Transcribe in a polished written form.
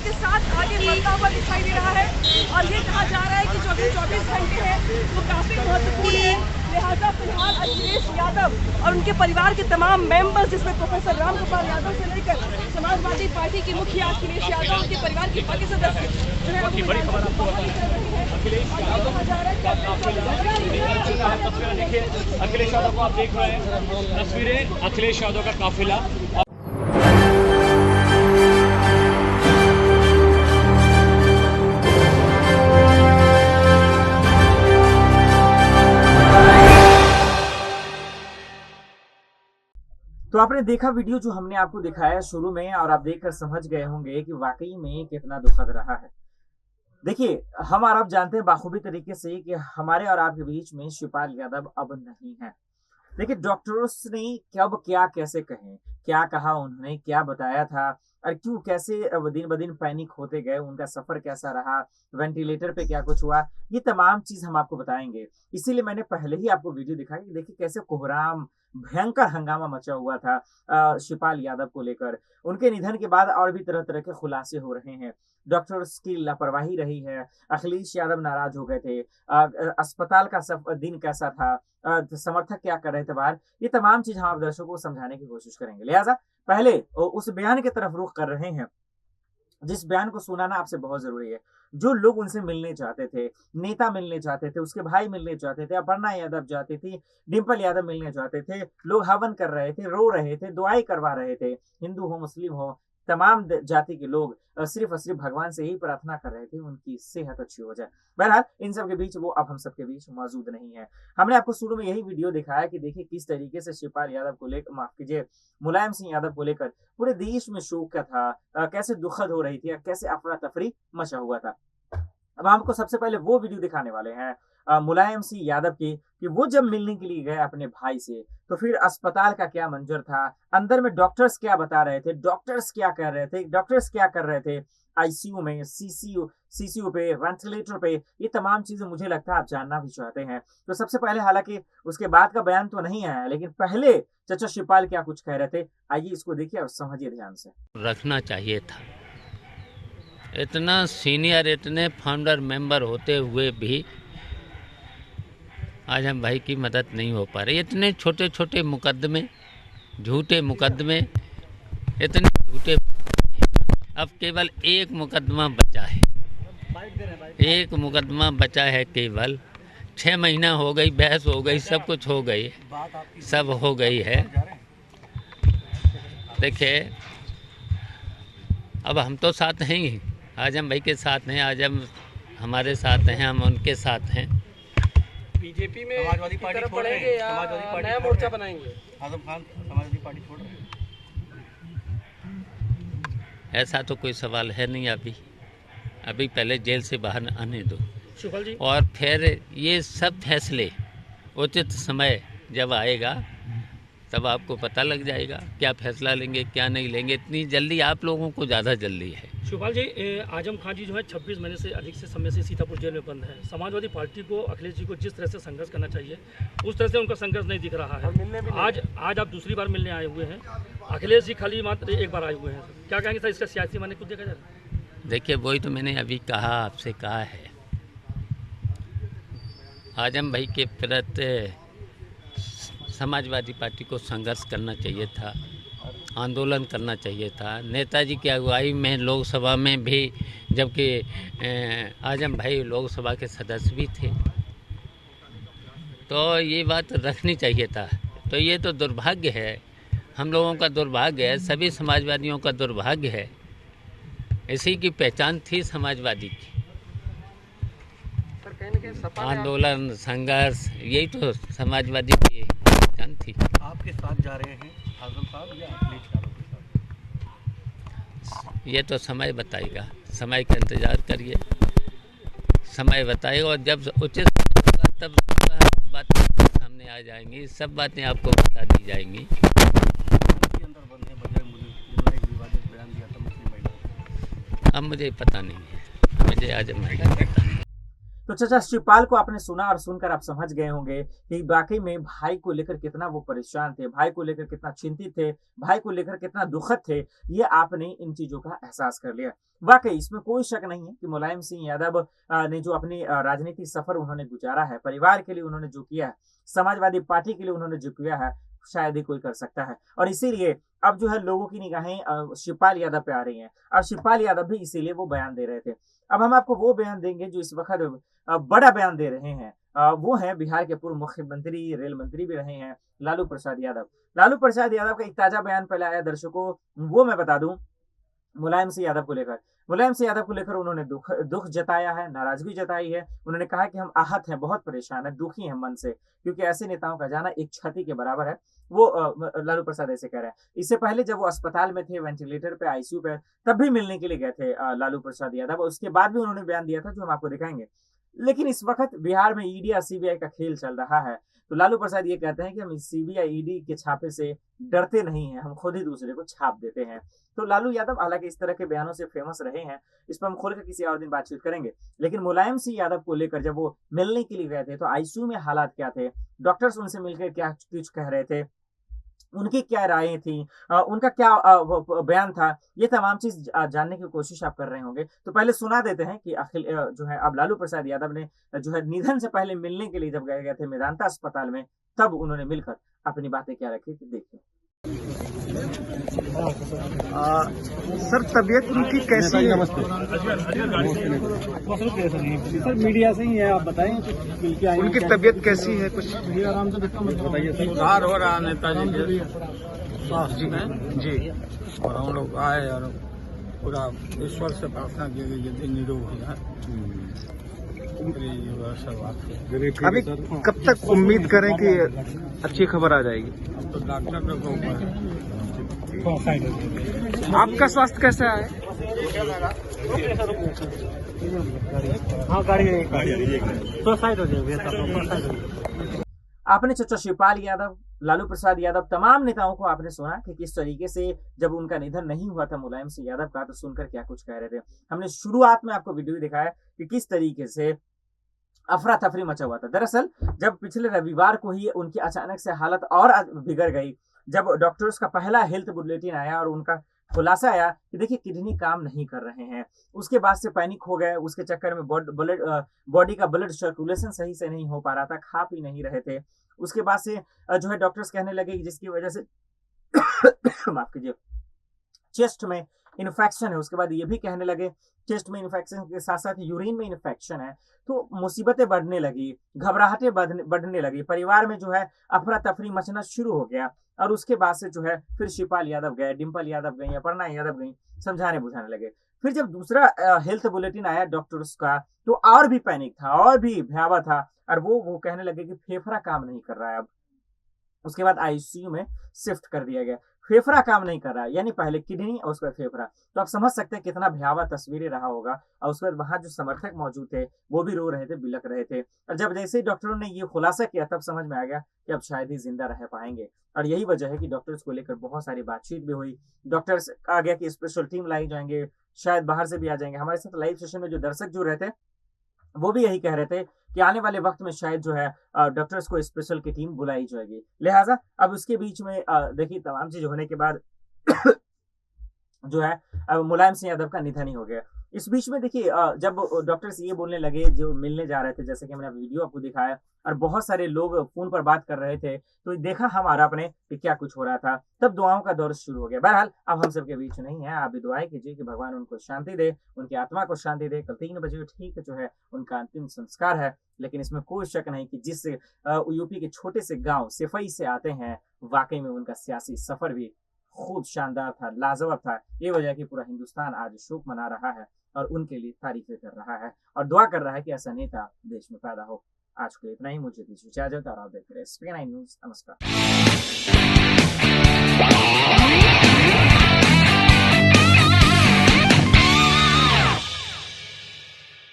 के साथ आगे बढ़ता हुआ दिखाई दे रहा है और ये कहा जा रहा है कि जो 24 घंटे हैं वो काफी महत्वपूर्ण है। लिहाजा फिलहाल अखिलेश यादव और उनके परिवार के तमाम मेंबर्स, जिसमें प्रोफेसर राम गोपाल यादव से लेकर समाजवादी पार्टी के मुखिया अखिलेश यादव, उनके परिवार के बाकी सदस्य जो है अखिलेश यादव को आप देख रहे हैं तस्वीरें, अखिलेश यादव का काफिला। तो आपने देखा वीडियो जो हमने आपको दिखाया शुरू में, और आप देखकर समझ गए होंगे कि वाकई में कितना दुखद रहा है। देखिए, हम और आप जानते हैं बाखूबी तरीके से कि हमारे और आपके बीच में शिवपाल यादव अब नहीं है। देखिए, डॉक्टर्स ने कब क्या कैसे कहे, क्या कहा उन्होंने, क्या बताया था और क्यों कैसे दिन ब दिन पैनिक होते गए, उनका सफर कैसा रहा, वेंटिलेटर पे क्या कुछ हुआ, ये तमाम चीज हम आपको बताएंगे। इसीलिए मैंने पहले ही आपको वीडियो दिखाई कि देखिए कैसे कोहराम भयंकर हंगामा मचा हुआ था शिवपाल यादव को लेकर। उनके निधन के बाद और भी तरह तरह के खुलासे हो रहे हैं। डॉक्टर्स की लापरवाही रही है, अखिलेश यादव नाराज हो गए थे, अस्पताल का दिन कैसा था, समर्थक क्या कर रहे थे बाहर, ये तमाम चीज हम आप दर्शकों को समझाने की कोशिश करेंगे। लिहाजा पहले उस बयान की तरफ रुख कर रहे हैं जिस बयान को सुनाना आपसे बहुत जरूरी है। जो लोग उनसे मिलने चाहते थे, नेता मिलने चाहते थे, उसके भाई मिलने चाहते थे, अपर्णा यादव चाहती थी, डिंपल यादव मिलने चाहते थे, लोग हवन कर रहे थे, रो रहे थे, दुआएं करवा रहे थे, हिंदू हो मुस्लिम हो तमाम जाति के लोग सिर्फ और सिर्फ भगवान से ही प्रार्थना कर रहे थे उनकी सेहत अच्छी हो जाए। बहरहाल इन सब के बीच वो अब हम सबके बीच मौजूद नहीं है। हमने आपको शुरू में यही वीडियो दिखाया कि देखिए किस तरीके से शिवपाल यादव को लेकर, माफ कीजिए, मुलायम सिंह यादव को लेकर पूरे देश में शोक का था, कैसे दुखद हो रही थी, कैसे अफरा तफरी मचा हुआ था। अब हम आपको सबसे पहले वो वीडियो दिखाने वाले हैं मुलायम सिंह यादव की, कि वो जब मिलने के लिए गए अपने भाई से तो फिर अस्पताल का क्या मंजर था, अंदर में डॉक्टर्स क्या बता रहे थे, डॉक्टर्स क्या कह रहे थे, डॉक्टर्स क्या कर रहे थे आईसीयू में, सीसीयू पे, वेंटिलेटर पे, ये तमाम चीजें मुझे लगता है आप जानना भी चाहते हैं। तो सबसे पहले, हालांकि उसके बाद का बयान तो नहीं आया, लेकिन पहले चाचा शिवपाल क्या कुछ कह रहे थे, आइए इसको देखिए और समझिए ध्यान से। रखना चाहिए था, इतना सीनियर, इतने फाउंडर मेंबर होते हुए भी आज हम भाई की मदद नहीं हो पा रही। इतने छोटे छोटे मुकदमे, झूठे मुकदमे, इतने झूठे, अब केवल एक मुकदमा बचा है, एक मुकदमा बचा है केवल। 6 महीना हो गई, बहस हो गई, सब कुछ हो गई, सब हो गई है। देखिए, अब हम तो साथ हैं ही, आजम भाई के साथ हैं, आजम हमारे साथ हैं, हम उनके साथ हैं। बीजेपी में समाजवादी पार्टी छोड़ रहे हैं, समाजवादी पार्टी नया मोर्चा बनाएंगे, आजम खान समाजवादी पार्टी छोड़ रहे हैं। ऐसा तो कोई सवाल है नहीं। अभी पहले जेल से बाहर आने दो, शुभल जी, और फिर ये सब फैसले उचित समय जब आएगा तब आपको पता लग जाएगा क्या फैसला लेंगे, क्या नहीं लेंगे। इतनी जल्दी आप लोगों को ज़्यादा जल्दी है। शिवपाल जी, आजम खान जी जो है 26 महीने से अधिक से समय से सीतापुर जेल में बंद है। समाजवादी पार्टी को, अखिलेश जी को जिस तरह से संघर्ष करना चाहिए उस तरह से उनका संघर्ष नहीं दिख रहा है। आज आप दूसरी बार मिलने आए हुए हैं, अखिलेश जी खाली मात्र एक बार आए हुए हैं। क्या कहेंगे सर, इसका सियासी माने कुछ देखा जाए? देखिए, वही तो मैंने अभी कहा, आपसे कहा है, आजम भाई के प्रति समाजवादी पार्टी को संघर्ष करना चाहिए था, आंदोलन करना चाहिए था। नेताजी की अगुवाई में लोकसभा में भी, जबकि आजम भाई लोकसभा के सदस्य भी थे, तो ये बात रखनी चाहिए था। तो ये तो दुर्भाग्य है, हम लोगों का दुर्भाग्य है, सभी समाजवादियों का दुर्भाग्य है। इसी की पहचान थी समाजवादी की, आंदोलन, संघर्ष, यही तो समाजवादी की पहचान थी। आपके साथ जा रहे हैं आजम साहब या अखिलेश यादव के साथ? ये तो समय बताएगा, समय का इंतज़ार करिए, समय बताएगा, और जब उचित होगा तब बातें सामने आ जाएंगी, सब बातें आपको बता दी जाएंगी। अब मुझे पता नहीं है, मुझे आजम भाई का पता नहीं। तो चाचा शिवपाल को आपने सुना और सुनकर आप समझ गए होंगे कि वाकई में भाई को लेकर कितना वो परेशान थे, भाई को लेकर कितना चिंतित थे, भाई को लेकर कितना दुखद थे। ये आपने इन चीजों का एहसास कर लिया। वाकई इसमें कोई शक नहीं है कि मुलायम सिंह यादव ने जो अपनी राजनीतिक सफर उन्होंने गुजारा है, परिवार के लिए उन्होंने जो किया है, समाजवादी पार्टी के लिए उन्होंने जो किया है, शायद ही कोई कर सकता है। और इसीलिए अब जो है लोगों की निगाहें शिवपाल यादव पे आ रही हैं और शिवपाल यादव भी इसीलिए वो बयान दे रहे थे। अब हम आपको वो बयान देंगे जो इस वक्त बड़ा बयान दे रहे हैं। वो है बिहार के पूर्व मुख्यमंत्री, रेल मंत्री भी रहे हैं, लालू प्रसाद यादव। लालू प्रसाद यादव का एक ताजा बयान पहले आया दर्शकों, वो मैं बता दूं। मुलायम सिंह यादव को लेकर उन्होंने दुख जताया है, नाराजगी जताई है। उन्होंने कहा कि हम आहत हैं, बहुत परेशान हैं, दुखी हैं मन से, क्योंकि ऐसे नेताओं का जाना एक क्षति के बराबर है। वो लालू प्रसाद ऐसे कह रहे हैं। इससे पहले जब वो अस्पताल में थे, वेंटिलेटर पे, आईसीयू पे, तब भी मिलने के लिए गए थे लालू प्रसाद यादव। उसके बाद भी उन्होंने बयान दिया था जो हम आपको दिखाएंगे। लेकिन इस वक्त बिहार में ईडी और सीबीआई का खेल चल रहा है। तो लालू प्रसाद ये कहते हैं कि हम सीबीआई ईडी के छापे से डरते नहीं हैं, हम खुद ही दूसरे को छाप देते हैं। तो लालू यादव हालांकि इस तरह के बयानों से फेमस रहे हैं, इस पर हम खोलकर किसी और दिन बातचीत करेंगे। लेकिन मुलायम सिंह यादव को लेकर जब वो मिलने के लिए गए थे तो आईसीयू में हालात क्या थे, डॉक्टर्स उनसे मिलकर क्या कुछ कह रहे थे, उनकी क्या राय थी, उनका क्या बयान था, ये तमाम चीज जानने की कोशिश आप कर रहे होंगे। तो पहले सुना देते हैं कि जो है अब लालू प्रसाद यादव ने जो है निधन से पहले मिलने के लिए जब गए थे मेदांता अस्पताल में, तब उन्होंने मिलकर अपनी बातें क्या रखी थी, देखिए। सर तबीयत उनकी कैसी है? सर मीडिया से ही है, आप बताएं क्या उनकी तबीयत कैसी है, कुछ आराम से बताइए। सुधार हो रहा नेताजी के स्वास्थ्य में जी, और हम लोग आए और पूरा ईश्वर से प्रार्थना की गई यदि निरोग हो जाए। अभी कब तक उम्मीद करें कि अच्छी खबर आ जाएगी? अब तो डॉक्टर के ऊपर आपका स्वास्थ्य कैसा है? हाँ गाड़ी आपने चाचा शिवपाल यादव, लालू प्रसाद यादव, तमाम नेताओं को आपने सुना कि किस तरीके से जब उनका निधन नहीं हुआ था मुलायम सिंह यादव का, तो सुनकर क्या कुछ कह रहे थे। हमने शुरुआत में आपको वीडियो दिखाया कि किस तरीके से अफरा तफरी मचा हुआ था। दरअसल जब पिछले रविवार को ही उनकी अचानक से हालत और बिगड़ गई, जब डॉक्टर्स का पहला हेल्थ बुलेटिन आया और उनका खुलासा आया कि देखिए किडनी काम नहीं कर रहे हैं, उसके बाद से पैनिक हो गए। उसके चक्कर में बॉडी का ब्लड सर्कुलेशन सही से नहीं हो पा रहा था, खा पी नहीं रहे थे। उसके बाद से जो है डॉक्टर्स कहने लगे कि जिसकी वजह से माफ कीजिए, चेस्ट में इन्फेक्शन है। उसके बाद ये भी कहने लगे चेस्ट में इन्फेक्शन के साथ साथ यूरिन में इन्फेक्शन है। तो मुसीबतें बढ़ने लगी, घबराहटें बढ़ने लगी, परिवार में जो है अफरा तफरी मचना शुरू हो गया। और उसके बाद से जो है फिर शिवपाल यादव गए, डिम्पल यादव गई, अपर्णा यादव गई, समझाने बुझाने लगे। फिर जब दूसरा हेल्थ बुलेटिन आया डॉक्टर्स का, तो और भी पैनिक था, और भी भयावह था। और वो कहने लगे कि फेफड़ा काम नहीं कर रहा है अब। उसके बाद आईसीयू में शिफ्ट कर दिया गया, फेफड़ा काम नहीं कर रहा है, यानी पहले किडनी और उसके बाद फेफड़ा। तो आप समझ सकते हैं कितना भयावह तस्वीरें रहा होगा। और उसके बाद वहां जो समर्थक मौजूद थे वो भी रो रहे थे, बिलक रहे थे। और जब जैसे ही डॉक्टरों ने ये खुलासा किया तब समझ में आ गया कि अब शायद ही जिंदा रह पाएंगे। और यही वजह है कि डॉक्टर्स को लेकर बहुत सारी बातचीत भी हुई। डॉक्टर्स आ गया कि स्पेशल टीम लाई जाएंगे, शायद बाहर से भी आ जाएंगे। हमारे साथ लाइव सेशन में जो दर्शक जुड़ रहे थे वो भी यही कह रहे थे कि आने वाले वक्त में शायद जो है डॉक्टर्स को स्पेशल की टीम बुलाई जाएगी। लिहाजा अब उसके बीच में देखिए तमाम चीज होने के बाद जो है मुलायम सिंह यादव का निधन ही हो गया। इस बीच में देखिए जब डॉक्टर्स ये बोलने लगे, जो मिलने जा रहे थे, जैसे कि मैंने वीडियो आपको दिखाया, और बहुत सारे लोग फोन पर बात कर रहे थे, तो देखा हमारा अपने कि क्या कुछ हो रहा था। तब दुआओं का दौर शुरू हो गया। बहरहाल अब हम सबके बीच नहीं है, आप भी दुआएं कीजिए कि भगवान उनको शांति दे, उनकी आत्मा को शांति दे। कल 3 बजे ठीक जो है उनका अंतिम संस्कार है। लेकिन इसमें कोई शक नहीं कि जिस यूपी के छोटे से गाँव सिफई से आते हैं, वाकई में उनका सियासी सफर भी खूब शानदार था, लाजवाब था। ये वजह कि पूरा हिंदुस्तान आज शोक मना रहा है और उनके लिए तारीफें कर रहा है और दुआ कर रहा है कि ऐसा नेता देश में पैदा हो। आज के लिए इतना ही, मुझे दीजिए इजाजत और आप देख रहे हैं SPK9 न्यूज़। नमस्कार।